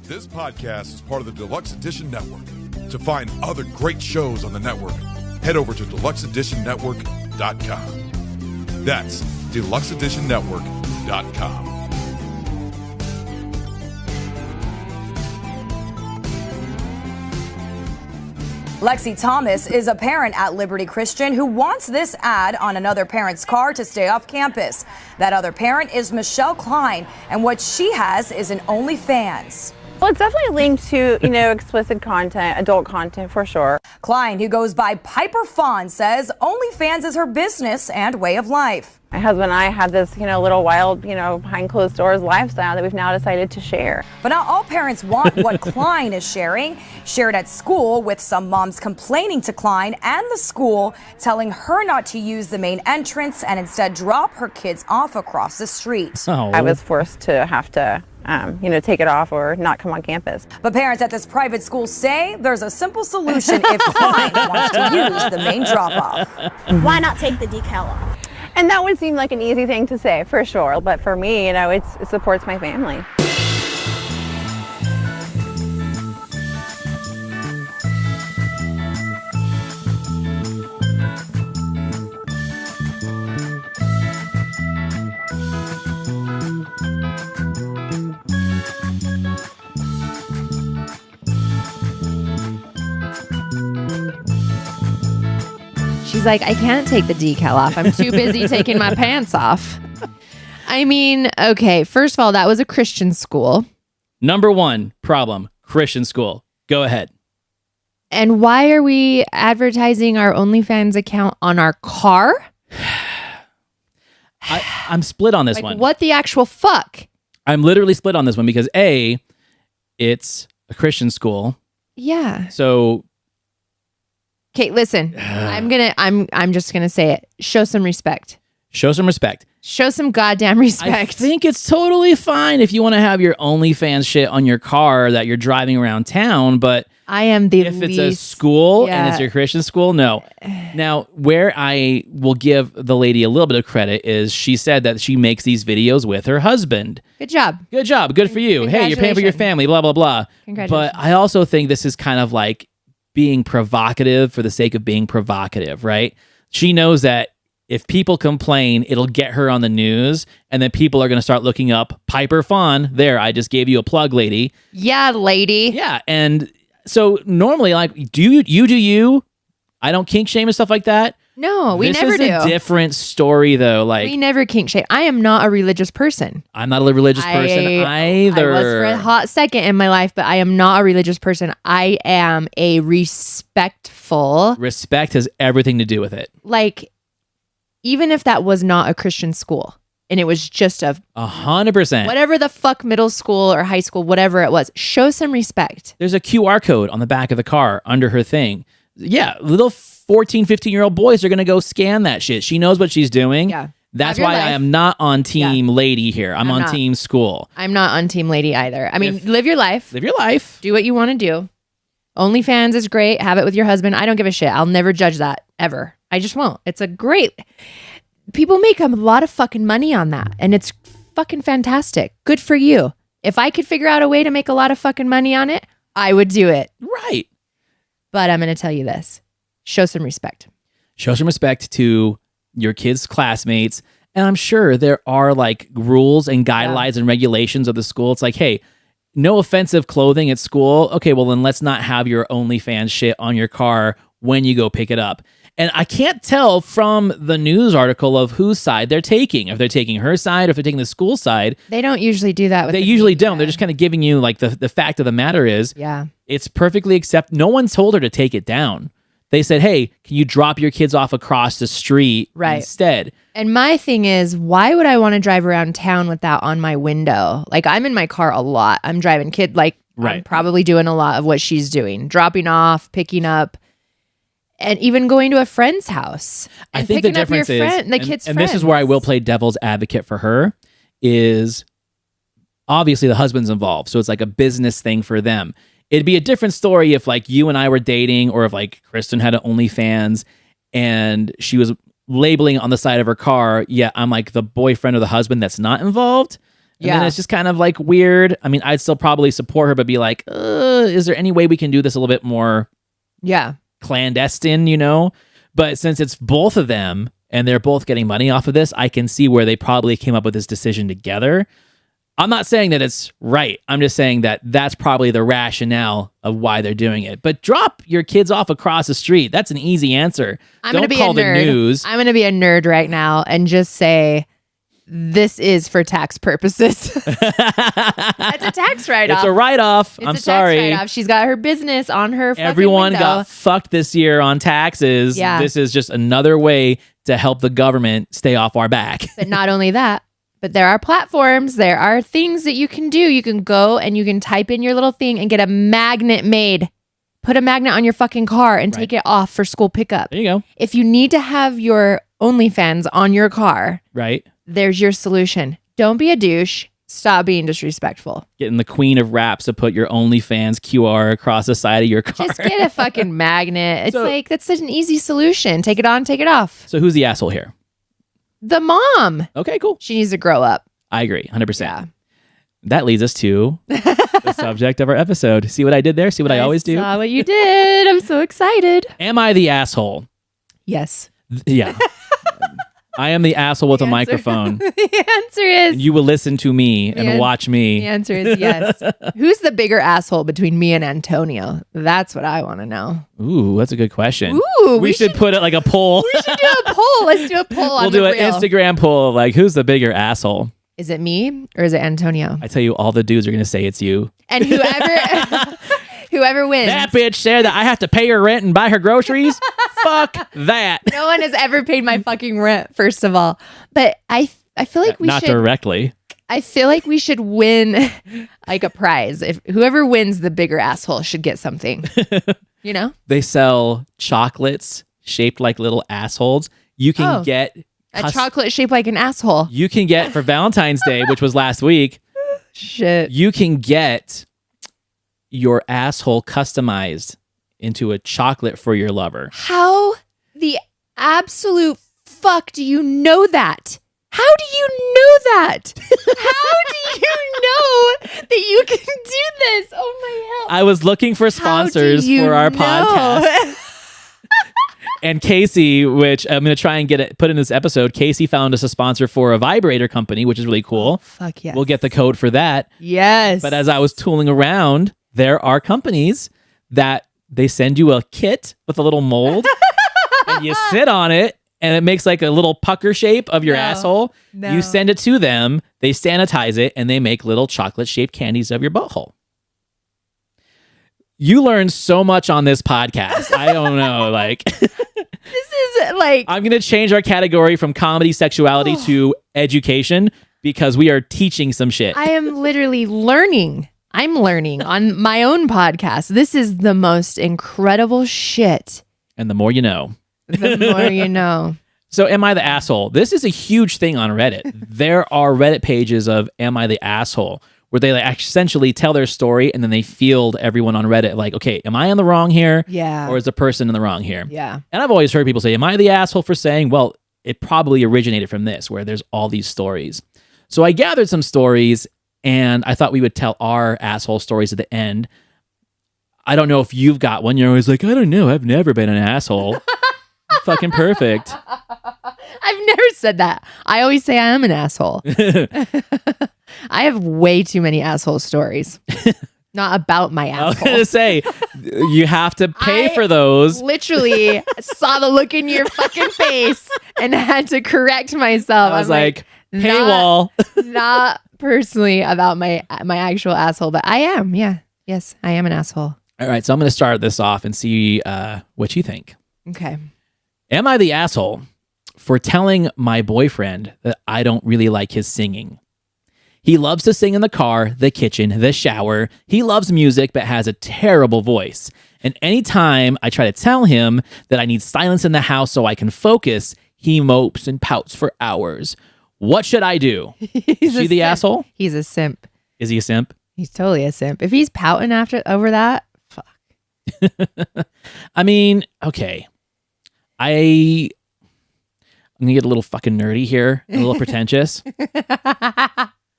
This podcast is part of the Deluxe Edition Network. To find other great shows on the network, head over to deluxeeditionnetwork.com. That's deluxeeditionnetwork.com. Lexi Thomas is a parent at Liberty Christian who wants this ad on another parent's car to stay off campus. That other parent is Michelle Klein, and what she has is an OnlyFans. Well, it's definitely linked to, explicit content, adult content for sure. Klein, who goes by Piper Fawn, says OnlyFans is her business and way of life. My husband and I had this, little wild, behind closed doors lifestyle that we've now decided to share. But not all parents want what Klein is sharing. Shared at school, with some moms complaining to Klein and the school, telling her not to use the main entrance and instead drop her kids off across the street. Oh. I was forced to have to take it off or not come on campus. But parents at this private school say there's a simple solution if Klein wants to use the main drop-off. Why not take the decal off? And that would seem like an easy thing to say, for sure. But for me, it supports my family. She's like, I can't take the decal off. I'm too busy taking my pants off. I mean, okay, first of all, that was a Christian school. Number one problem, Christian school. Go ahead. And why are we advertising our OnlyFans account on our car? I'm split on this one. What the actual fuck? I'm literally split on this one because A, it's a Christian school. Yeah. So okay, listen. I'm just gonna say it. Show some respect. Show some respect. Show some goddamn respect. I think it's totally fine if you want to have your OnlyFans shit on your car that you're driving around town, but I am the if it's a school yeah. and it's your Christian school, no. Now, where I will give the lady a little bit of credit is she said that she makes these videos with her husband. Good job. Good job. Good for you. Hey, you're paying for your family, blah, blah, blah. Congratulations. But I also think this is kind of like being provocative for the sake of being provocative, right? She knows that if people complain, it'll get her on the news, and then people are going to start looking up Piper Fawn. There, I just gave you a plug, lady. Yeah, lady. Yeah, and so normally, like, do you? I don't kink shame and stuff like that. No, we never do. This is a different story, though. Like, we never kink shame. I am not a religious person. I'm not a religious person either. I was for a hot second in my life, but I am not a religious person. I am a respectful. Respect has everything to do with it. Like, even if that was not a Christian school and it was just 100%, whatever the fuck middle school or high school, whatever it was, show some respect. There's a QR code on the back of the car under her thing. Yeah, little 14, 15-year-old boys are going to go scan that shit. She knows what she's doing. Yeah. That's why I am not on team lady here. I'm on team school. I'm not on team lady either. I mean, live your life. Live your life. Do what you want to do. OnlyFans is great. Have it with your husband. I don't give a shit. I'll never judge that ever. I just won't. It's a great... People make a lot of fucking money on that, and it's fucking fantastic. Good for you. If I could figure out a way to make a lot of fucking money on it, I would do it. Right. But I'm going to tell you this. Show some respect. Show some respect to your kids' classmates. And I'm sure there are like rules and guidelines and regulations of the school. It's like, hey, no offensive clothing at school. Okay, well then let's not have your OnlyFans shit on your car when you go pick it up. And I can't tell from the news article of whose side they're taking. If they're taking her side or if they're taking the school side. They don't usually do that. They usually don't. They're just kind of giving you like the fact of the matter is, it's perfectly accepted. No one told her to take it down. They said, hey, can you drop your kids off across the street instead? And my thing is, why would I want to drive around town with that on my window? Like, I'm in my car a lot. I'm driving kid, like, I'm probably doing a lot of what she's doing. Dropping off, picking up, and even going to a friend's house. I think the difference is, and this is where I will play devil's advocate for her, is obviously the husband's involved. So it's like a business thing for them. It'd be a different story if like you and I were dating, or if like Kristen had an OnlyFans and she was labeling on the side of her car, yeah, I'm like the boyfriend or the husband that's not involved. And then it's just kind of like weird. I mean, I'd still probably support her, but be like, is there any way we can do this a little bit more clandestine, you know? But since it's both of them and they're both getting money off of this, I can see where they probably came up with this decision together. I'm not saying that it's right. I'm just saying that that's probably the rationale of why they're doing it. But drop your kids off across the street. That's an easy answer. Don't call the news. I'm going to be a nerd right now and just say this is for tax purposes. That's a tax write-off. It's a write-off. I'm sorry. Tax write-off. She's got her business on her fucking Everyone window. got fucked this year on taxes. Yeah. This is just another way to help the government stay off our back. But not only that, but there are platforms, there are things that you can do. You can go and you can type in your little thing and get a magnet made. Put a magnet on your fucking car and take it off for school pickup. There you go. If you need to have your OnlyFans on your car, Right. there's your solution. Don't be a douche. Stop being disrespectful. Getting the queen of raps to put your OnlyFans QR across the side of your car. Just get a fucking magnet. It's So- like, that's such an easy solution. Take it on, take it off. So who's the asshole here? The mom. Okay, cool. She needs to grow up. I agree, 100%. Yeah. That leads us to the subject of our episode. See what I did there? See what I always do? Saw what you did. I'm so excited. Am I the asshole? Yes. Yeah. I am the asshole with a answer- microphone. The answer is You will listen to me and The watch the me. answer is yes. Who's the bigger asshole between me and Antonio? That's what I want to know. Ooh, that's a good question. Ooh, we should put it like a poll. we should do a poll. Let's do a poll on We'll the do an reel. Instagram poll of like, who's the bigger asshole? Is it me or is it Antonio? I tell you, all the dudes are going to say it's you. And whoever wins. That bitch said that I have to pay her rent and buy her groceries. Fuck that. No one has ever paid my fucking rent, first of all. But I feel like we Not should directly. I feel like we should win like a prize. If whoever wins the bigger asshole should get something. You know? They sell chocolates shaped like little assholes. You can Oh. get A chocolate shaped like an asshole. You can get for Valentine's Day, which was last week, Shit. you can get your asshole customized into a chocolate for your lover. How the absolute fuck do you know that? How do you know that? How do you know that you can do this? Oh my hell. I was looking for sponsors for our podcast. And Casey, which I'm going to try and get it put in this episode, Casey found us a sponsor for a vibrator company, which is really cool. Fuck yes. We'll get the code for that. Yes. But as I was tooling around, there are companies that they send you a kit with a little mold and you sit on it and it makes like a little pucker shape of your asshole. No. You send it to them, they sanitize it, and they make little chocolate shaped candies of your butthole. You learn so much on this podcast. I don't know. Like, this is like I'm going to change our category from comedy sexuality to education because we are teaching some shit. I am literally learning. I'm learning on my own podcast. This is the most incredible shit. And the more you know. The more you know. So, am I the asshole? This is a huge thing on Reddit. There are Reddit pages of Am I the Asshole? Where they like essentially tell their story and then they field everyone on Reddit like, okay, am I in the wrong here? Yeah. Or is the person in the wrong here? Yeah. And I've always heard people say, am I the asshole for saying, well, it probably originated from this, where there's all these stories. So I gathered some stories and I thought we would tell our asshole stories at the end. I don't know if you've got one. You're always like, I don't know. I've never been an asshole. Fucking perfect. I've never said that. I always say I am an asshole. I have way too many asshole stories. Not about my I was asshole. going to say, you have to pay for those. Literally saw the look in your fucking face and had to correct myself. I was I'm like, paywall. Not personally about my actual asshole, but I am. Yeah. Yes, I am an asshole. All right, so I'm going to start this off and see what you think. Okay. Am I the asshole for telling my boyfriend that I don't really like his singing? He loves to sing in the car, the kitchen, the shower. He loves music, but has a terrible voice. And anytime I try to tell him that I need silence in the house so I can focus, he mopes and pouts for hours. What should I do? Is she the asshole? He's a simp. Is he a simp? He's totally a simp. If he's pouting over that, fuck. I mean, okay. I'm gonna get a little fucking nerdy here, a little pretentious.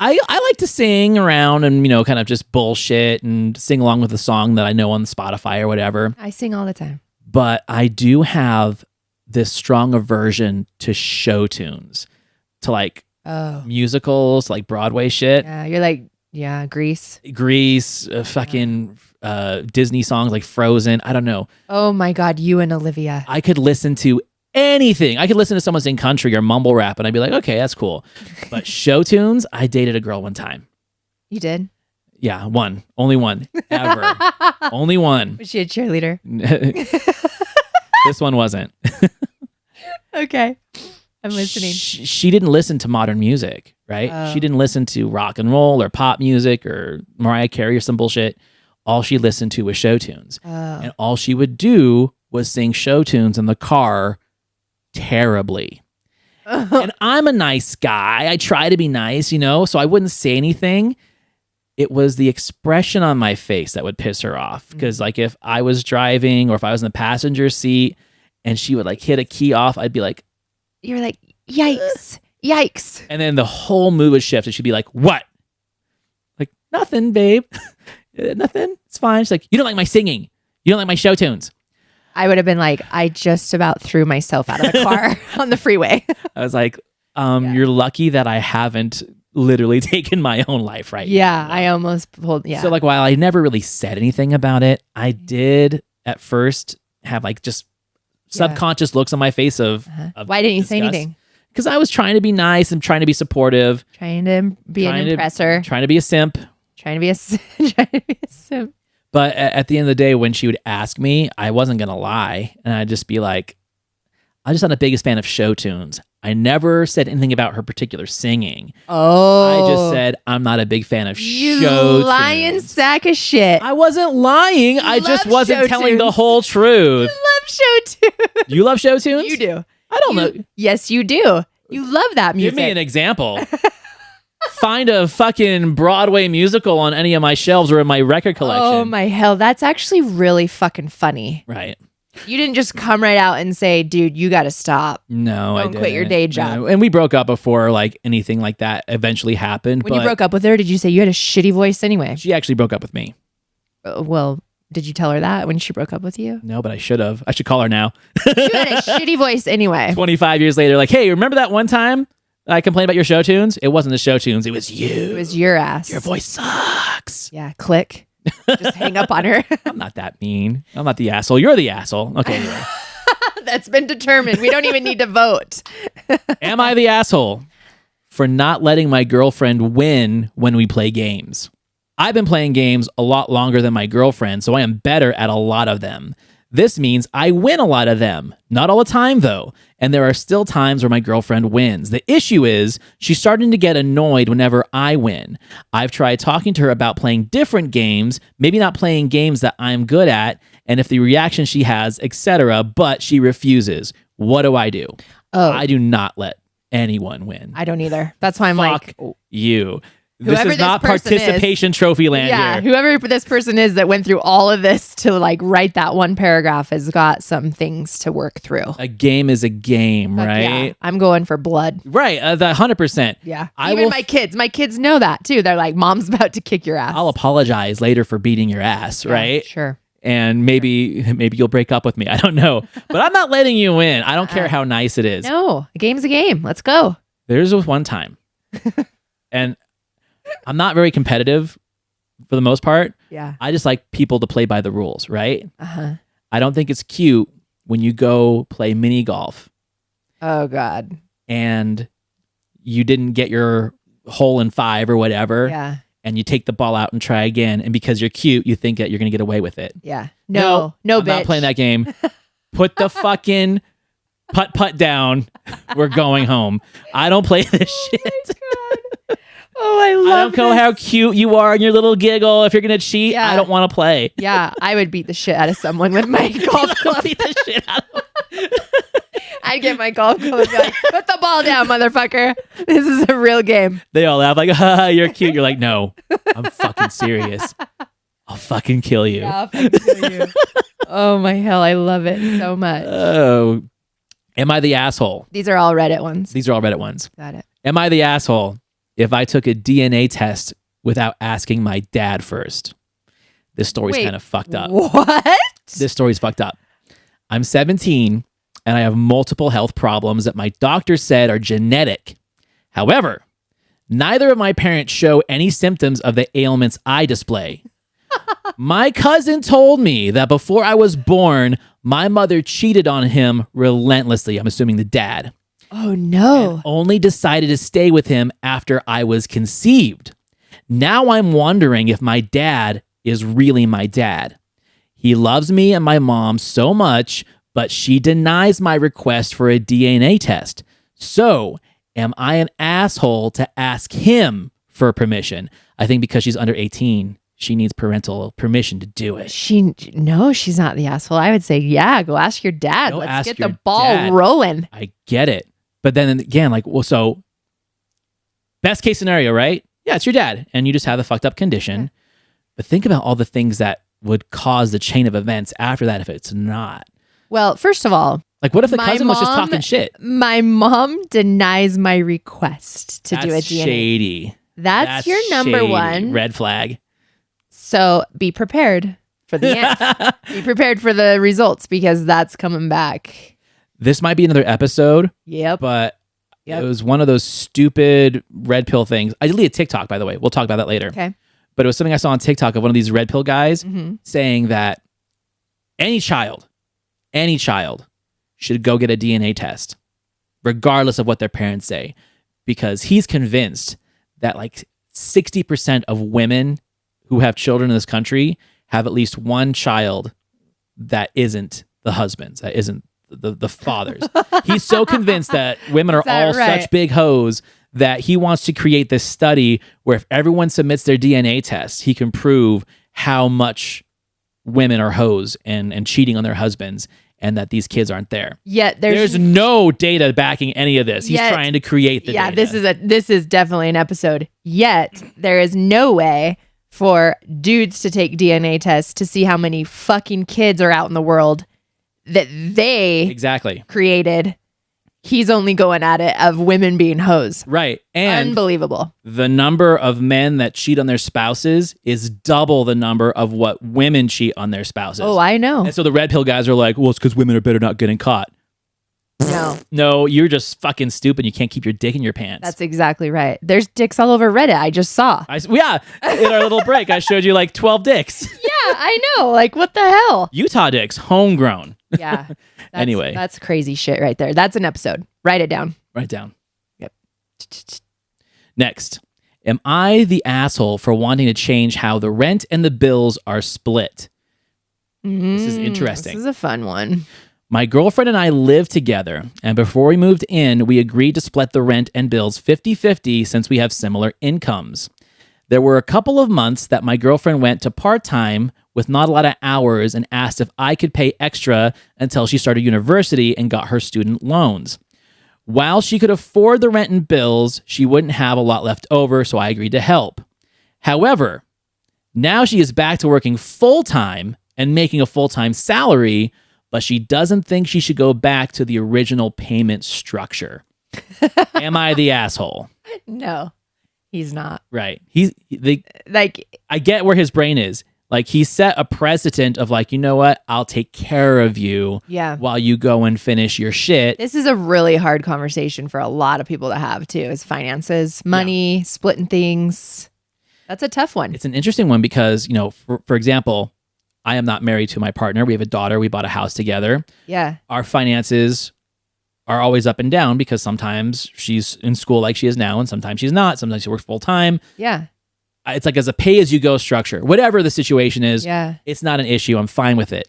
I like to sing around and, kind of just bullshit and sing along with the song that I know on Spotify or whatever. I sing all the time. But I do have this strong aversion to show tunes, to like musicals, like Broadway shit. Yeah, you're like, Grease. Grease, fucking Disney songs like Frozen. I don't know. Oh my God, you and Olivia. I could listen to anything. I could listen to someone sing country or mumble rap and I'd be like, okay, that's cool. But show tunes, I dated a girl one time. You did? Yeah, one. Only one. Ever. Only one. Was she a cheerleader? This one wasn't. Okay. I'm listening. She didn't listen to modern music, right? Oh. She didn't listen to rock and roll or pop music or Mariah Carey or some bullshit. All she listened to was show tunes. And all she would do was sing show tunes in the car terribly. And I'm a nice guy. I try to be nice, so I wouldn't say anything. It was the expression on my face that would piss her off. Because like if I was driving or if I was in the passenger seat and she would like hit a key off, I'd be like, You're like, yikes, yikes. and then the whole mood would shift and she'd be like, what? Like, nothing, babe. Nothing. It's fine. She's like, you don't like my singing. You don't like my show tunes. I would have been like, I just about threw myself out of the car on the freeway. I was like, you're lucky that I haven't literally taken my own life right Yeah, now. I almost pulled. Yeah. So like while I never really said anything about it, I did at first have like just subconscious looks on my face of Why didn't you say anything? Because I was trying to be nice and trying to be supportive. Trying to be an impressor. Trying to be a simp. Trying to be a simp. But at the end of the day, when she would ask me, I wasn't going to lie. And I'd just be like, I'm just not the biggest fan of show tunes. I never said anything about her particular singing. Oh. I just said, I'm not a big fan of You show lying tunes. sack of shit. I wasn't lying. I just love wasn't show telling the tunes. whole truth. Love show tunes. You love show tunes? You do. I don't know. Yes, you do. You love that music. Give me an example. Find a fucking Broadway musical on any of my shelves or in my record collection. Oh my hell, that's actually really fucking funny. Right. You didn't just come right out and say, dude, you got to stop. No, I Don't didn't. quit your day job. No. And we broke up before like anything like that eventually happened. When but you broke up with her, did you say you had a shitty voice anyway? she actually broke up with me. Well, did you tell her that when she broke up with you? No, but I should have. I should call her now. You had a shitty voice anyway. 25 years later, like, hey, remember that one time I complained about your show tunes? It wasn't the show tunes. It was you. It was your ass. Your voice sucks. Yeah, click. Just hang up on her. I'm not that mean. I'm not the asshole. You're the asshole. Okay, anyway. That's been determined. We don't even need to vote. Am I the asshole for not letting my girlfriend win when we play games? I've been playing games a lot longer than my girlfriend, so I am better at a lot of them. This means I win a lot of them. Not all the time, though. And there are still times where my girlfriend wins. The issue is she's starting to get annoyed whenever I win. I've tried talking to her about playing different games, maybe not playing games that I'm good at, and if the reaction she has, etc., but she refuses. What do I do? Oh. I do not let anyone win. I don't either. That's why I'm Fuck like, you. This Whoever is this not person is- participation trophy land yeah, here. whoever this person is that went through all of this to like write that one paragraph has got some things to work through. A game is a game, Fuck right? yeah. I'm going for blood. Right, the 100%. Yeah. I Even will. my kids know that too. They're like, mom's about to kick your ass. I'll apologize later for beating your ass, Yeah, right? Sure. And maybe you'll break up with me. I don't know, but I'm not letting you win. I don't care how nice it is. No, a game's a game. Let's go. There's one time, and I'm not very competitive for the most part. Yeah. I just like people to play by the rules, right? Uh-huh. I don't think it's cute when you go play mini golf Oh God. and you didn't get your hole in 5 or whatever, Yeah. and you take the ball out and try again, and because you're cute, you think that you're gonna get away with it. Yeah. No, I'm bitch. not playing that game. Put the fucking putt down. We're going home. I don't play this shit. Oh, I love I don't care how cute you are and your little giggle. If you're gonna cheat, Yeah. I don't want to play. Yeah, I would beat the shit out of someone with my golf club. Beat the shit out of I'd get my golf club and be like, put the ball down, motherfucker. This is a real game. They all laugh like, "Ha, you're cute." You're like, "No, I'm fucking serious. I'll fucking kill you." Yeah, I'll fucking kill you. Oh my hell, I love it so much. Oh, am I the asshole? These are all Reddit ones. These are all Reddit ones. Got it. Am I the asshole if I took a DNA test without asking my dad first. This story's Wait, kind of fucked up. What? This story's fucked up. I'm 17 and I have multiple health problems that my doctor said are genetic. However, neither of my parents show any symptoms of the ailments I display. My cousin told me that before I was born, my mother cheated on him relentlessly. I'm assuming the dad. Oh no. Only decided to stay with him after I was conceived. Now I'm wondering if my dad is really my dad. He loves me and my mom so much, but she denies my request for a DNA test. So, am I an asshole to ask him for permission? I think because she's under 18, she needs parental permission to do it. No, she's not the asshole. I would say, yeah, go ask your dad. Go Let's ask get your the ball dad. rolling. I get it. But then again, like, well, so best case scenario, right? Yeah, it's your dad and you just have a fucked up condition. Yeah. But think about all the things that would cause the chain of events after that if it's not. Well, first of all, Like, what if the my cousin was just mom- talking shit? my mom denies my request to do a That's DNA. shady. That's your number shady. one. Red flag. So be prepared for the end. Be prepared for the results because that's coming back. This might be another episode, Yep. but Yep. it was one of those stupid red pill things. I deleted TikTok, by the way. We'll talk about that later. Okay. But it was something I saw on TikTok of one of these red pill guys Mm-hmm. saying that any child should go get a DNA test, regardless of what their parents say, because he's convinced that like 60% of women who have children in this country have at least one child that isn't the husband's, that isn't the father's. He's so convinced that women are that all right? such big hoes that he wants to create this study where if everyone submits their DNA test, he can prove how much women are hoes and cheating on their husbands and that these kids aren't there. Yet There's no data backing any of this. He's Yet- trying to create the data. this is definitely an episode. Yet there is no way for dudes to take DNA tests to see how many fucking kids are out in the world that they Exactly. created. He's only going at it of women being hoes. Right. And Unbelievable. the number of men that cheat on their spouses is double the number of what women cheat on their spouses. Oh, I know. And so the red pill guys are like, well, it's because women are better not getting caught. No, No, you're just fucking stupid. You can't keep your dick in your pants. that's exactly right. There's dicks all over Reddit. I just saw. Yeah, in our little break, I showed you like 12 dicks. Yeah, I know. Like, what the hell? Utah dicks, homegrown. Yeah. Anyway. That's crazy shit right there. That's an episode. Write it down. Write down. Yep. Next, am I the asshole for wanting to change how the rent and the bills are split? This is interesting. This is a fun one. My girlfriend and I live together, and before we moved in, we agreed to split the rent and bills 50-50 since we have similar incomes. There were a couple of months that my girlfriend went to part-time with not a lot of hours and asked if I could pay extra until she started university and got her student loans. While she could afford the rent and bills, she wouldn't have a lot left over, so I agreed to help. However, now she is back to working full-time and making a full-time salary, but she doesn't think she should go back to the original payment structure. Am I the asshole? No, he's not. Right. Like, I get where his brain is. Like, he set a precedent of like, you know what? I'll take care of you yeah. while you go and finish your shit. This is a really hard conversation for a lot of people to have too, is finances, money, splitting things. That's a tough one. It's an interesting one because, you know, for example, I am not married to my partner. We have a daughter. We bought a house together. Yeah. Our finances are always up and down because sometimes she's in school like she is now and sometimes she's not. Sometimes she works full time. Yeah. It's like as a pay-as-you-go structure. Whatever the situation is, Yeah. it's not an issue. I'm fine with it.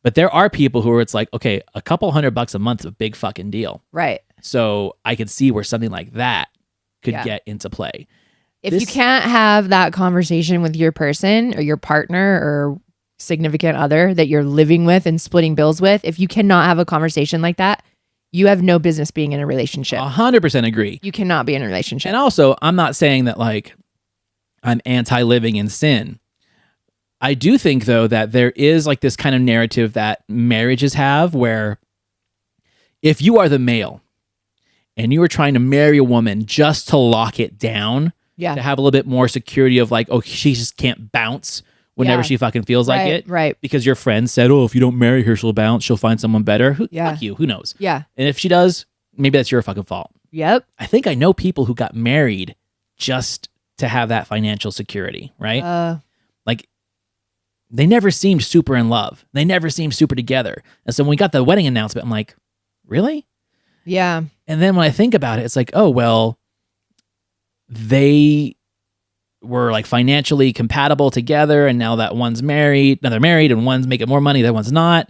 But there are people who are, it's like, okay, a couple $100 a month is a big fucking deal. Right. So I could see where something like that could Yeah. get into play. If you can't have that conversation with your person or your partner or significant other that you're living with and splitting bills with, if you cannot have a conversation like that, you have no business being in a relationship. 100% agree. You cannot be in a relationship. And also, I'm not saying that like I'm anti-living in sin. I do think though that there is like this kind of narrative that marriages have where if you are the male and you were trying to marry a woman just to lock it down, Yeah. to have a little bit more security of like, oh, she just can't bounce whenever Yeah. she fucking feels like it. Right. Because your friend said, oh, if you don't marry her, she'll bounce. She'll find someone better. Yeah. Fuck you. Who knows? Yeah. And if she does, maybe that's your fucking fault. Yep. I think I know people who got married just to have that financial security, right? Like, they never seemed super in love. They never seemed super together. And so when we got the wedding announcement, I'm like, really? Yeah. And then when I think about it, it's like, oh, well, they were like financially compatible together. And now that one's married, now they're married and one's making more money, that one's not.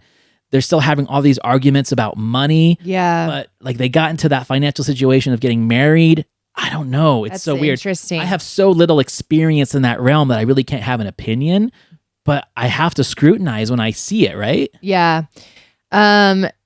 They're still having all these arguments about money. Yeah. But like they got into that financial situation of getting married. I don't know. It's That's so weird. interesting. I have so little experience in that realm that I really can't have an opinion, but I have to scrutinize when I see it, right? Yeah.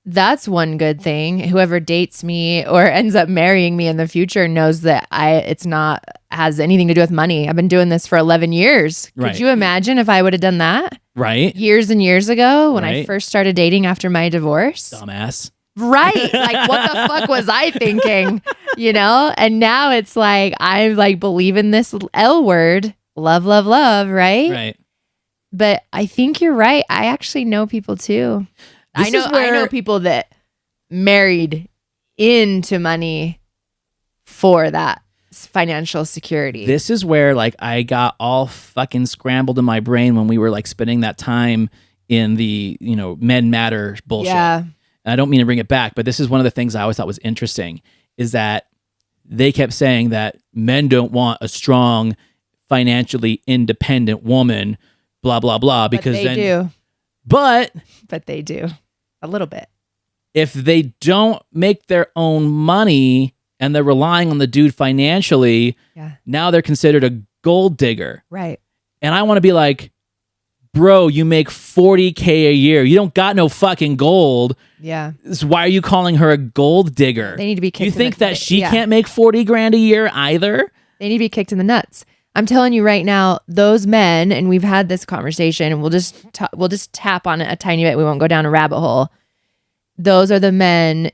That's one good thing. Whoever dates me or ends up marrying me in the future knows that it's not has anything to do with money. I've been doing this for 11 years. Right. Could you imagine if I would have done that Right? years and years ago when I Right. first started dating after my divorce? Dumbass. Right. Like, what the fuck was I thinking? You know? And now it's like, I like believe in this L word, love, love, love, right? Right. But I think you're right. I actually know people too. This I know is where- people that married into money for that financial security. This is where like I got all fucking scrambled in my brain when we were like spending that time in the, men matter bullshit. Yeah. And I don't mean to bring it back, but this is one of the things I always thought was interesting is that they kept saying that men don't want a strong, financially independent woman, blah, blah, blah, because but they do. But But they do. A little bit. if they don't make their own money and they're relying on the dude financially, Yeah. now they're considered a gold digger. Right. And I want to be like, bro, you make $40K a year. You don't got no fucking gold. Yeah. So why are you calling her a gold digger? They need to be kicked You in think the- that she yeah. can't make 40 grand a year either? They need to be kicked in the nuts. I'm telling you right now, those men, and we've had this conversation, and we'll just tap on it a tiny bit. We won't go down a rabbit hole. Those are the men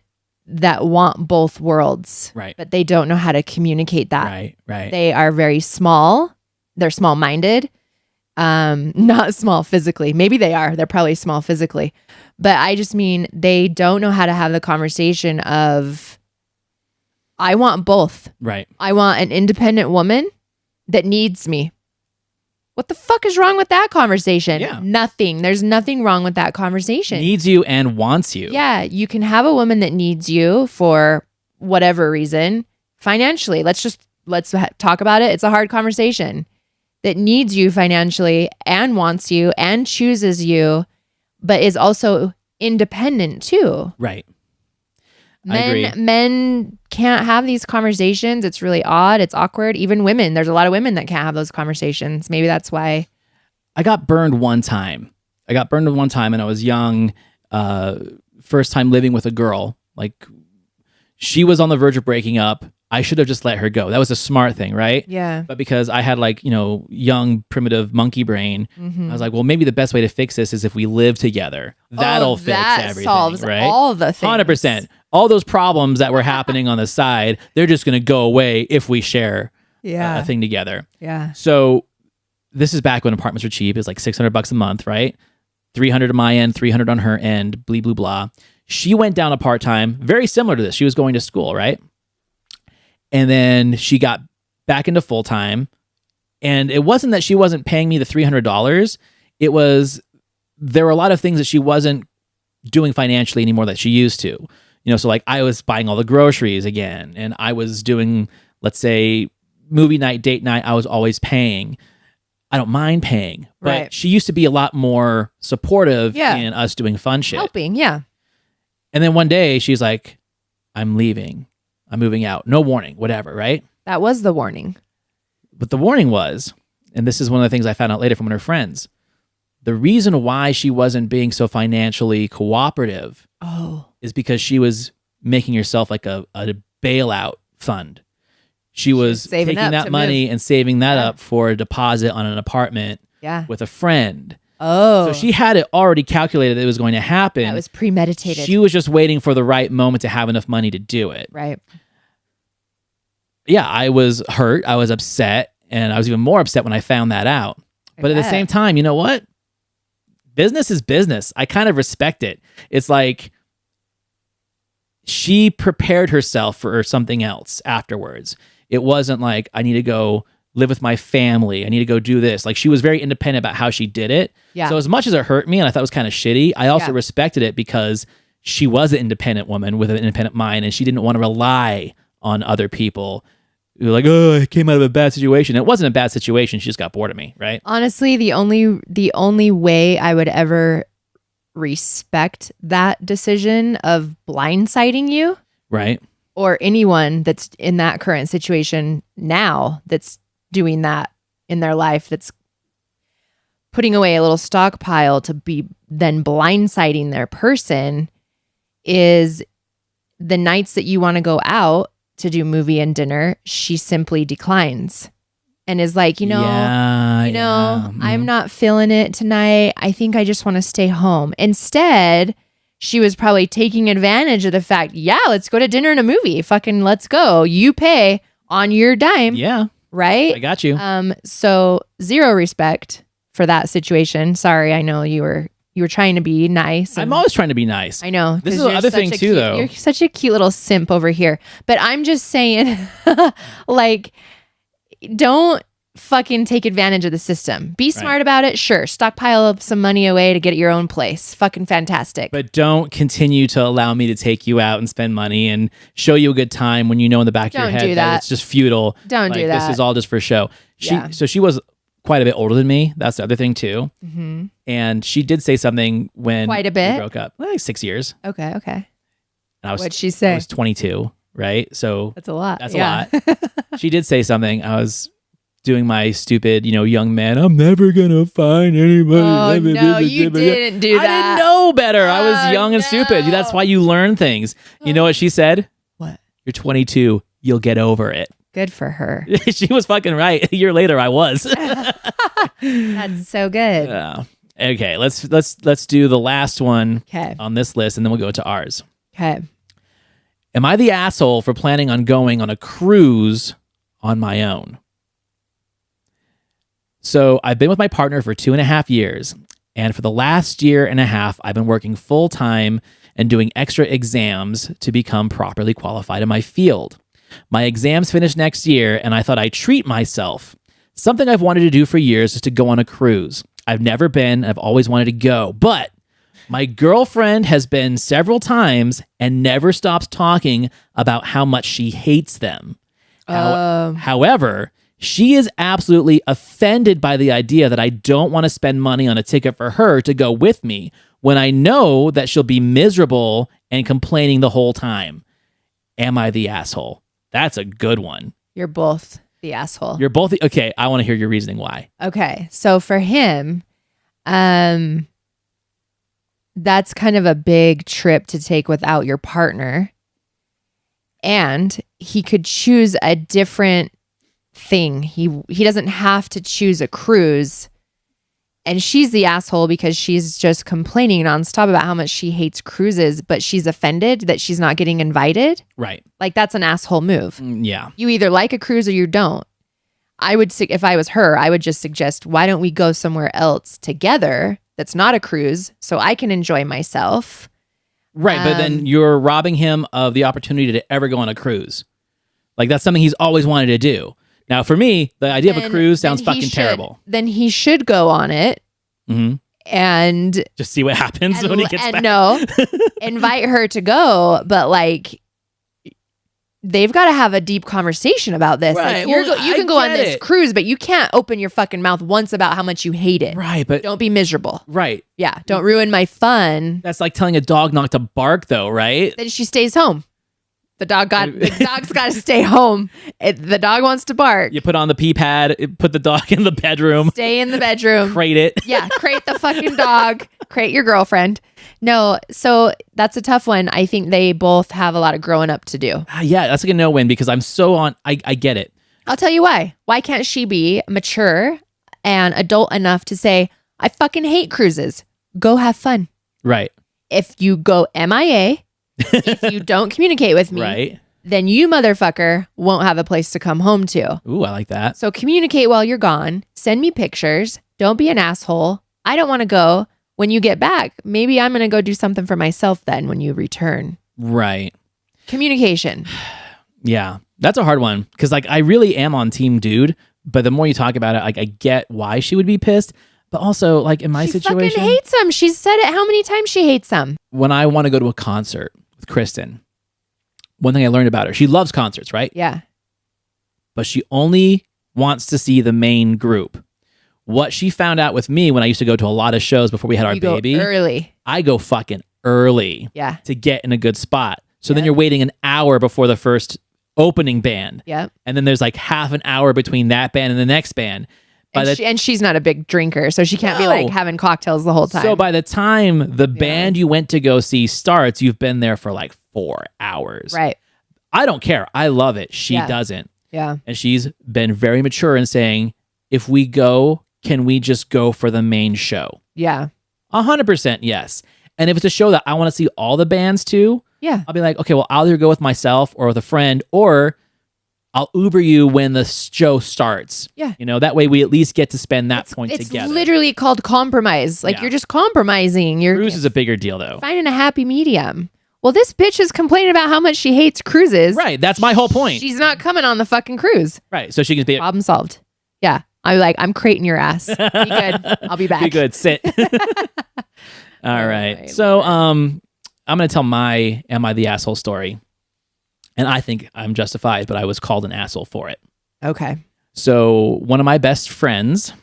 that want both worlds, Right. but they don't know how to communicate that. Right. They are very small. They're small-minded. Not small physically. Maybe they are. They're probably small physically. But I just mean they don't know how to have the conversation of, I want both. Right. I want an independent woman that needs me. What the fuck is wrong with that conversation? Yeah. Nothing. There's nothing wrong with that conversation. Needs you and wants you. Yeah, you can have a woman that needs you for whatever reason financially. Let's talk about it. It's a hard conversation. That needs you financially and wants you and chooses you, but is also independent too. Right. I agree. Men can't have these conversations. It's really odd. It's awkward. Even women. There's a lot of women that can't have those conversations. Maybe that's why. I got burned one time. And I was young. First time living with a girl. Like, she was on the verge of breaking up. I should have just let her go. That was a smart thing, right? Yeah. But because I had like, young primitive monkey brain, I was like, well, maybe the best way to fix this is if we live together. That'll fix that everything, solves right? all the things. 100%. All those problems that were happening on the side, they're just going to go away if we share a thing together. Yeah. So this is back when apartments were cheap. It's like $600 a month, right? 300 on my end, 300 on her end, blah, blah, blah. She went down to part-time, very similar to this. She was going to school, right? And then she got back into full-time. And it wasn't that she wasn't paying me the $300. It was, there were a lot of things that she wasn't doing financially anymore that she used to. So like I was buying all the groceries again, and I was doing, let's say, movie night, date night, I was always paying. I don't mind paying, but Right. she used to be a lot more supportive Yeah. in us doing fun shit. Helping. Yeah. And then one day she's like, I'm leaving. I'm moving out. No warning, whatever, right? That was the warning. But the warning was, and this is one of the things I found out later from one of her friends, the reason why she wasn't being so financially cooperative is because she was making herself like a bailout fund. She was saving taking up that to money move. and saving that up for a deposit on an apartment Yeah. with a friend. Oh. So she had it already calculated that it was going to happen. That was premeditated. She was just waiting for the right moment to have enough money to do it. Right. yeah, I was hurt. I was upset. And I was even more upset when I found that out. But at the same time, you know what? Business is business. I kind of respect it. It's like she prepared herself for something else afterwards. It wasn't like, I need to go live with my family. I need to go do this. Like, she was very independent about how she did it. Yeah. So as much as it hurt me and I thought it was kind of shitty, I also respected it because she was an independent woman with an independent mind, and she didn't want to rely on other people. You're like, oh, I came out of a bad situation. It wasn't a bad situation. She just got bored of me, right? Honestly, the only way I would ever respect that decision of blindsiding you, right, or anyone that's in that current situation now that's doing that in their life, that's putting away a little stockpile to be then blindsiding their person, is the nights that you want to go out to do movie and dinner, she simply declines and is like, I'm not feeling it tonight. I think I just want to stay home. Instead, she was probably taking advantage of the fact, let's go to dinner and a movie. Fucking let's go. You pay on your dime. Yeah. Right? I got you. So zero respect for that situation. Sorry, I know you were trying to be nice. I'm always trying to be nice. I know. This is the other thing too, though. You're such a cute little simp over here. But I'm just saying, like, don't fucking take advantage of the system. Be smart about it. Sure. Stockpile some money away to get at your own place. Fucking fantastic. But don't continue to allow me to take you out and spend money and show you a good time when you know in the back of your head that it's just futile. Don't do that. This is all just for show. So she was quite a bit older than me. That's the other thing too. Mm-hmm. And she did say something when quite a bit we broke up, like 6 years. Okay. And What'd she say? I was 22, right? So that's a lot. That's a lot. She did say something. I was doing my stupid, young man, I'm never gonna find anybody. Oh, no, you didn't do that. I didn't know better. I was young and stupid. That's why you learn things. You know what she said? What? You're 22. You'll get over it. Good for her. She was fucking right. A year later, I was. That's so good. Okay, let's do the last one Okay. on this list, and then we'll go to ours. Okay. Am I the asshole for planning on going on a cruise on my own? So I've been with my partner for 2.5 years, and for the last year and a half, I've been working full time and doing extra exams to become properly qualified in my field. My exams finish next year, and I thought I'd treat myself. Something I've wanted to do for years is to go on a cruise. I've never been, I've always wanted to go, but my girlfriend has been several times and never stops talking about how much she hates them. However, she is absolutely offended by the idea that I don't want to spend money on a ticket for her to go with me when I know that she'll be miserable and complaining the whole time. Am I the asshole? That's a good one. You're both the asshole. You're both okay. I want to hear your reasoning why. Okay. So for him, that's kind of a big trip to take without your partner. And he could choose a different thing. He doesn't have to choose a cruise. And she's the asshole because she's just complaining nonstop about how much she hates cruises, but she's offended that she's not getting invited. Right. Like, that's an asshole move. Yeah. You either like a cruise or you don't. If I was her, I would just suggest, why don't we go somewhere else together that's not a cruise so I can enjoy myself. Right. But then you're robbing him of the opportunity to ever go on a cruise. Like, that's something he's always wanted to do. Now, for me, the idea of a cruise sounds fucking terrible. Then he should go on it and just see what happens when he gets back. No, invite her to go, but like, they've got to have a deep conversation about this. Right. Like, you can go on this cruise, but you can't open your fucking mouth once about how much you hate it. Right, but don't be miserable. Right. Yeah, don't ruin my fun. That's like telling a dog not to bark, though, right? Then she stays home. The dog's got to stay home. The dog wants to bark. You put on the pee pad, put the dog in the bedroom. Stay in the bedroom. Crate it. Yeah, crate the fucking dog. Crate your girlfriend. No, so that's a tough one. I think they both have a lot of growing up to do. Yeah, that's like a no-win because I'm so on. I get it. I'll tell you why. Why can't she be mature and adult enough to say, I fucking hate cruises. Go have fun. Right. If you go MIA, if you don't communicate with me, right, then you motherfucker won't have a place to come home to. Ooh, I like that. So communicate while you're gone. Send me pictures. Don't be an asshole. I don't want to go. When you get back, maybe I'm going to go do something for myself then when you return. Right. Communication. Yeah. That's a hard one because like I really am on team dude, but the more you talk about it, like I get why she would be pissed, but also like in my She situation, fucking hates him. She's said it how many times she hates him. when I want to go to a concert with Kristen, one thing I learned about her, she loves concerts, right? Yeah. But she only wants to see the main group. What she found out with me when I used to go to a lot of shows before we had our You go baby, early. I go fucking early Yeah. to get in a good spot. So then you're waiting an hour before the first opening band. Yep. And then there's like half an hour between that band and the next band. And she's not a big drinker, so she can't be No. like having cocktails the whole time. So by the time the band you went to go see starts, you've been there for like 4 hours. right. I don't care. I love it. She Yeah. doesn't. Yeah. And she's been very mature in saying, if we go, can we just go for the main show? Yeah. 100% yes. And if it's a show that I want to see all the bands to, Yeah. I'll be like, okay, well, I'll either go with myself or with a friend, or I'll Uber you when the show starts. Yeah. You know, that way we at least get to spend that point It's together. literally called compromise. Like Yeah. you're just compromising. You're Cruise is a bigger deal, though. finding a happy medium. Well, this bitch is complaining about how much she hates cruises. Right. That's my whole point. She's not coming on the fucking cruise. Right. So she can be Problem solved. Yeah. I'm crating your ass. Be good. I'll be back. Be good. Sit. All right. So I'm gonna tell my "Am I the Asshole" story. And I think I'm justified, but I was called an asshole for it. Okay. So one of my best friends,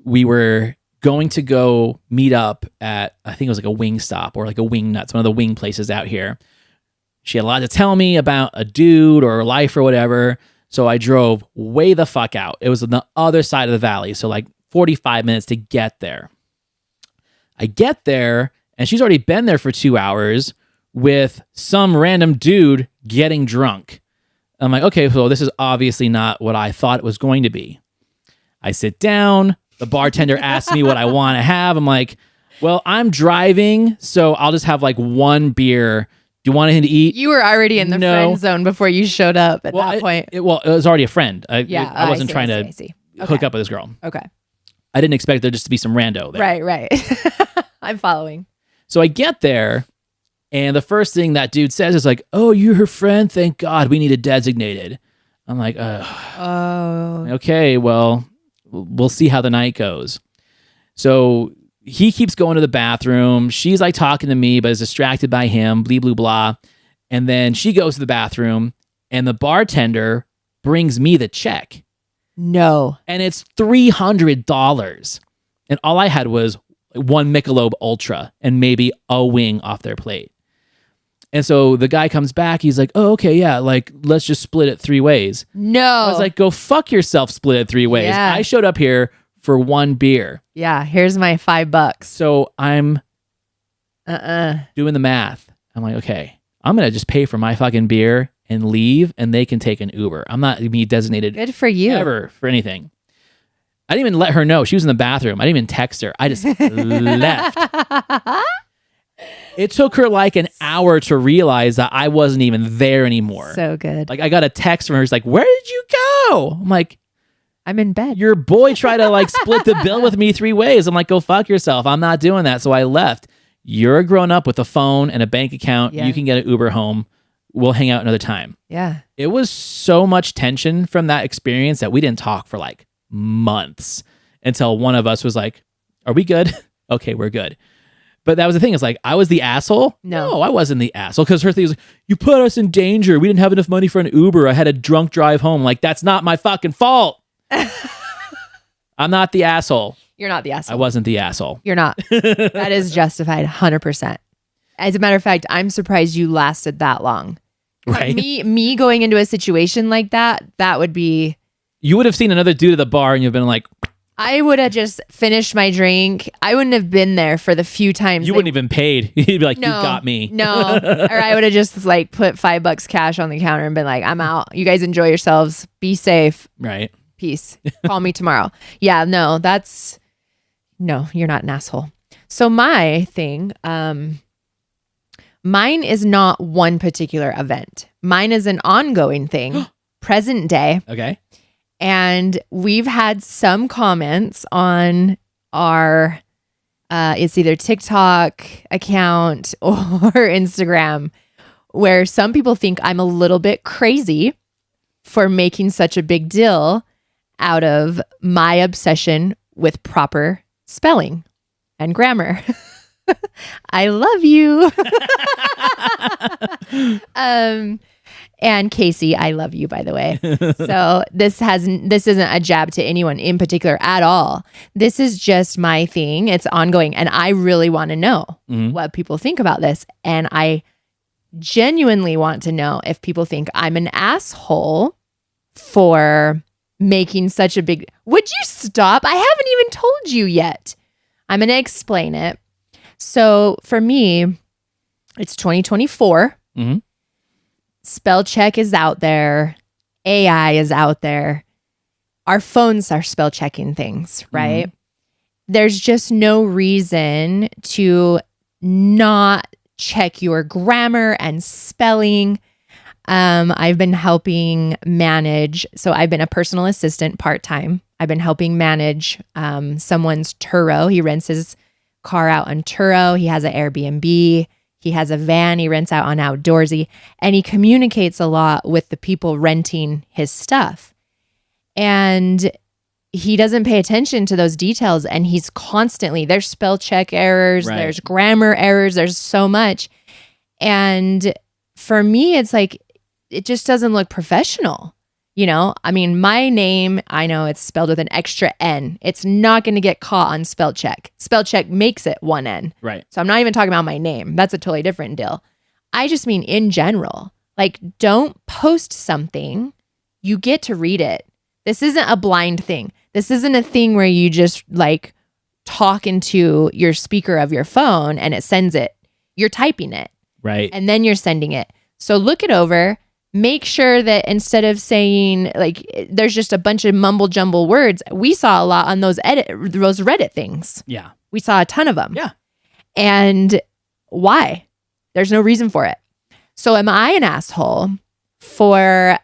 we were going to go meet up at, I think it was like a wing stop or like a wing nuts, one of the wing places out here. She had a lot to tell me about a dude or life or whatever. So I drove way the fuck out. It was on the other side of the valley. So like 45 minutes to get there. I get there and she's already been there for 2 hours with some random dude getting drunk. I'm like, okay, so this is obviously not what I thought it was going to be. I sit down. The bartender asks me what I want to have. I'm like, well, I'm driving, so I'll just have like one beer. Do you want anything to eat? You were already in the No. friend zone before you showed up at that point. It was already a friend. I wasn't see, trying I to see. hook up with this girl. Okay. I didn't expect there just to be some rando there. Right. I'm following. So I get there, and the first thing that dude says is like, oh, you're her friend? Thank God, we need a designated. I'm like, Oh. okay, well, we'll see how the night goes. So he keeps going to the bathroom. She's like talking to me, but is distracted by him, blah, blah, blah. And then she goes to the bathroom, and the bartender brings me the check. No. And it's $300. And all I had was one Michelob Ultra and maybe a wing off their plate. And so the guy comes back. He's like, oh, okay, yeah, like, let's just split it 3 ways. No. I was like, go fuck yourself, split it 3 ways. Yeah. I showed up here for one beer. yeah, here's my $5. So I'm doing the math. I'm like, okay, I'm going to just pay for my fucking beer and leave, and they can take an Uber. I'm not going to be designated Good for you. ever for anything. I didn't even let her know. She was in the bathroom. I didn't even text her. I just left. It took her like an hour to realize that I wasn't even there anymore. So good. Like, I got a text from her. She's like, where did you go? I'm like, I'm in bed. your boy tried to like split the bill with me 3 ways. I'm like, go fuck yourself. I'm not doing that. So I left. You're a grown up with a phone and a bank account. Yeah. You can get an Uber home. We'll hang out another time. Yeah. It was so much tension from that experience that we didn't talk for like months until one of us was like, are we good? Okay, we're good. But that was the thing. It's like, I was the asshole. No. I wasn't the asshole. Because her thing was like, you put us in danger. We didn't have enough money for an Uber. I had a drunk drive home. Like, that's not my fucking fault. I'm not the asshole. You're not the I asshole. wasn't the asshole. You're not. That is justified 100%. As a matter of fact, I'm surprised you lasted that long. Right? Me going into a situation like that would be, You would have seen another dude at the bar and you've been like, I would have just finished my drink. I wouldn't have been there for the few times. you wouldn't even paid. You'd be like, you got me. No. Or I would have just like put $5 cash on the counter and been like, I'm out. You guys enjoy yourselves. Be safe. Right. Peace. Call me tomorrow. Yeah, no, you're not an asshole. So my thing, Mine is not one particular event. Mine is an ongoing thing, present day. Okay. And we've had some comments on our, it's either TikTok account or Instagram, where some people think I'm a little bit crazy for making such a big deal out of my obsession with proper spelling and grammar. I love you. And Casey, I love you, by the way. So this isn't a jab to anyone in particular at all. This is just my thing. It's ongoing. And I really want to know what people think about this. And I genuinely want to know if people think I'm an asshole for making such a big... Would you stop? I haven't even told you yet. I'm going to explain it. So for me, it's 2024. Mm-hmm. Spell check is out there. AI is out there. Our phones are spell checking things, right? Mm-hmm. There's just no reason to not check your grammar and spelling. I've been helping manage. So I've been a personal assistant part-time. I've been helping manage someone's Turo. He rents his car out on Turo. He has an Airbnb. He has a van he rents out on Outdoorsy, and he communicates a lot with the people renting his stuff. And he doesn't pay attention to those details, and he's constantly, there's spell check errors, right. There's grammar errors, there's so much. And for me, it's like, it just doesn't look professional. You know, I mean, my name, I know it's spelled with an extra N. It's not going to get caught on spell check. Spell check makes it one N. Right. So I'm not even talking about my name. That's a totally different deal. I just mean in general, like, don't post something. You get to read it. This isn't a blind thing. This isn't a thing where you just like talk into your speaker of your phone and it sends it. You're typing it. Right. And then you're sending it. So look it over. Make sure that instead of saying like there's just a bunch of mumble jumble words, we saw a lot on those Reddit things. Yeah. We saw a ton of them. Yeah. And why? There's no reason for it. So am I an asshole for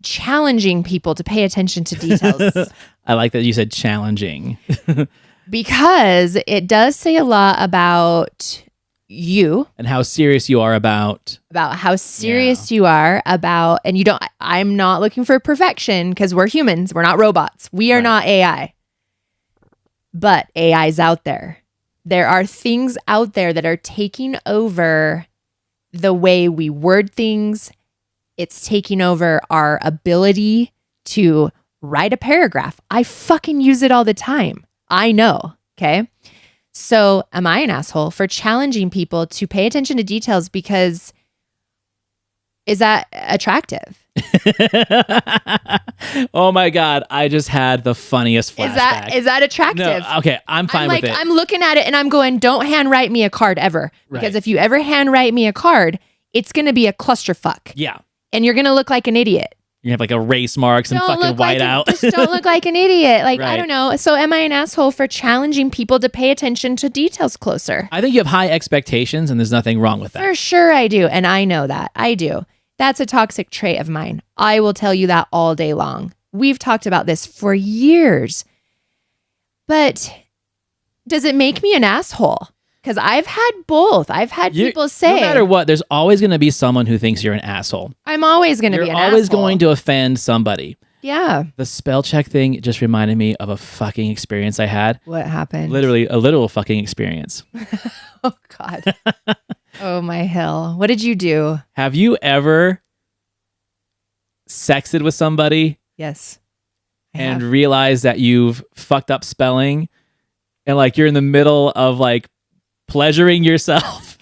challenging people to pay attention to details? I like that you said challenging. Because it does say a lot about you and how serious you are about how serious you are about, and you don't, I'm not looking for perfection because we're humans. We're not robots. We are not AI, but AI's out there. There are things out there that are taking over the way we word things. It's taking over our ability to write a paragraph. I fucking use it all the time. I know. Okay. So am I an asshole for challenging people to pay attention to details? Because is that attractive? Oh my God. I just had the funniest flashback. Is that attractive? No, okay. I'm fine with it. I'm looking at it and I'm going, don't handwrite me a card ever. Because if you ever handwrite me a card, it's going to be a clusterfuck. Yeah. And you're going to look like an idiot. You have like erase marks and fucking whiteout. Just don't look like an idiot. Like, Right. I don't know. So am I an asshole for challenging people to pay attention to details closer? I think you have high expectations and there's nothing wrong with that. For sure I do. And I know that. I do. That's a toxic trait of mine. I will tell you that all day long. We've talked about this for years. But does it make me an asshole? Because I've had both. I've had people say, no matter what, there's always going to be someone who thinks you're an asshole. I'm always going to be an asshole. You're always going to offend somebody. Yeah. The spell check thing just reminded me of a fucking experience I had. What happened? Literally a literal fucking experience. Oh, God. Oh, my hell. What did you do? Have you ever sexted with somebody Yes. and realized that you've fucked up spelling and like you're in the middle of like pleasuring yourself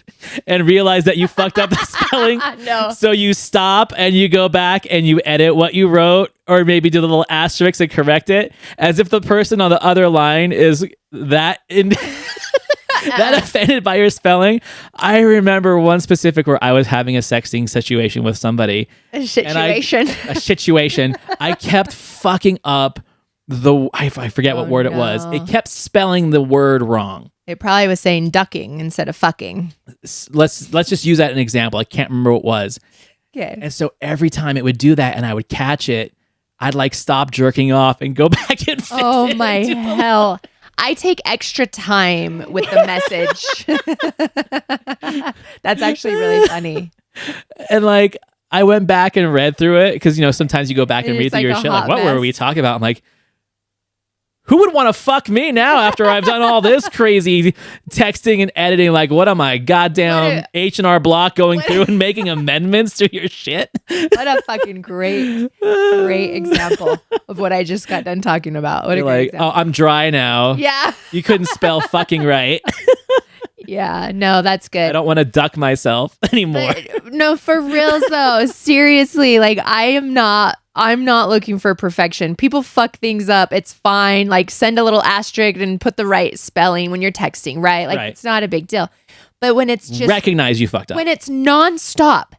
and realize that you fucked up the spelling? No. So you stop and you go back and you edit what you wrote, or maybe do the little asterisks and correct it, as if the person on the other line is that that offended by your spelling. I remember one specific where I was having a sexting situation with somebody. A situation. A situation. I kept fucking up I forget what word it was. no. It kept spelling the word wrong. It probably was saying ducking instead of fucking. Let's just use that as an example. I can't remember what it was. Okay. And so every time it would do that and I would catch it, I'd like stop jerking off and go back and fix Oh it. my hell. I take extra time with the message. That's actually really funny. And like I went back and read through it because, sometimes you go back and It's read through like your a shit. Like, hot what were mess. we talking about? I'm like, who would want to fuck me now after I've done all this crazy texting and editing? Like, what am I, goddamn H&R Block going through and making amendments to your shit? What a fucking great example of what I just got done talking about. What a You're great like, example. oh, I'm dry now. Yeah. You couldn't spell fucking right. Yeah. No, that's good. I don't want to duck myself anymore. But, no, for reals though. Seriously, like I'm not looking for perfection. People fuck things up. It's fine. Like send a little asterisk and put the right spelling when you're texting, right? Like it's not a big deal. But when it's just recognize you fucked up. when it's nonstop,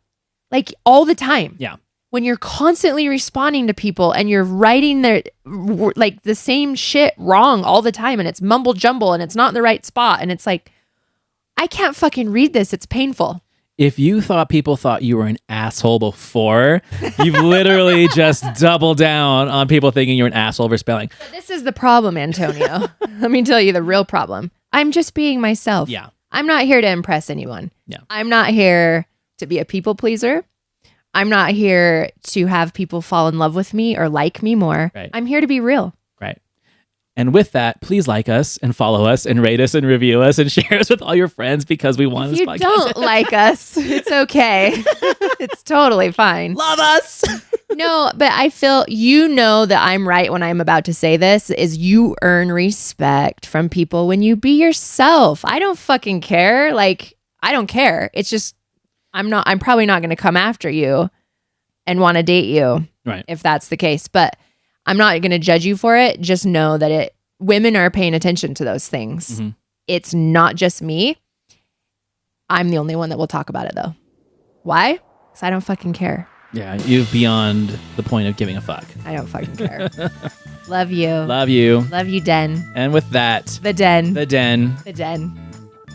like all the time. Yeah. When you're constantly responding to people and you're writing their like the same shit wrong all the time and it's mumble jumble and it's not in the right spot and it's like I can't fucking read this. It's painful. If you thought people thought you were an asshole before, you've literally just doubled down on people thinking you're an asshole for spelling. But this is the problem, Antonio. Let me tell you the real problem. I'm just being myself. Yeah. I'm not here to impress anyone. Yeah. I'm not here to be a people pleaser. I'm not here to have people fall in love with me or like me more. Right. I'm here to be real. Right. And with that, please like us and follow us and rate us and review us and share us with all your friends because we want If this you podcast. don't like us, it's okay. It's totally fine. Love us. No, but I feel that I'm right when I'm about to say this is you earn respect from people when you be yourself. I don't fucking care. Like, I don't care. It's just, I'm probably not going to come after you and want to date you. Right. If that's the case, but I'm not going to judge you for it. Just know that women are paying attention to those things. Mm-hmm. It's not just me. I'm the only one that will talk about it though. Why? Because I don't fucking care. Yeah, you're beyond the point of giving a fuck. I don't fucking care. Love you. Love you. Love you, Den. And with that, The Den. the den. The Den.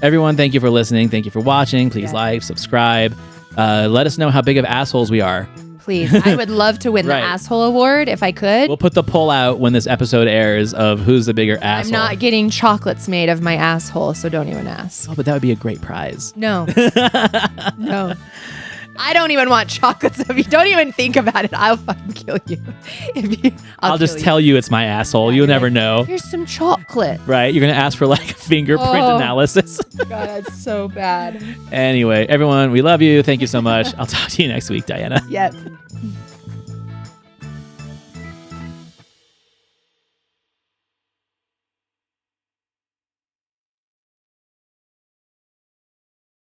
Everyone, thank you for listening. Thank you for watching. Please like, subscribe. Let us know how big of assholes we are. Please. I would love to win Right. the asshole award if I could. We'll put the poll out when this episode airs of who's the bigger asshole. I'm not getting chocolates made of my asshole, so don't even ask. Oh, but that would be a great prize. No. No. I don't even want chocolates of you. Don't even think about it. I'll fucking kill you. I'll just tell you it's my asshole. You'll never know. Here's some chocolate. Right? You're going to ask for like a fingerprint Oh. analysis. God, that's so bad. Anyway, everyone, we love you. Thank you so much. I'll talk to you next week, Diana. Yep.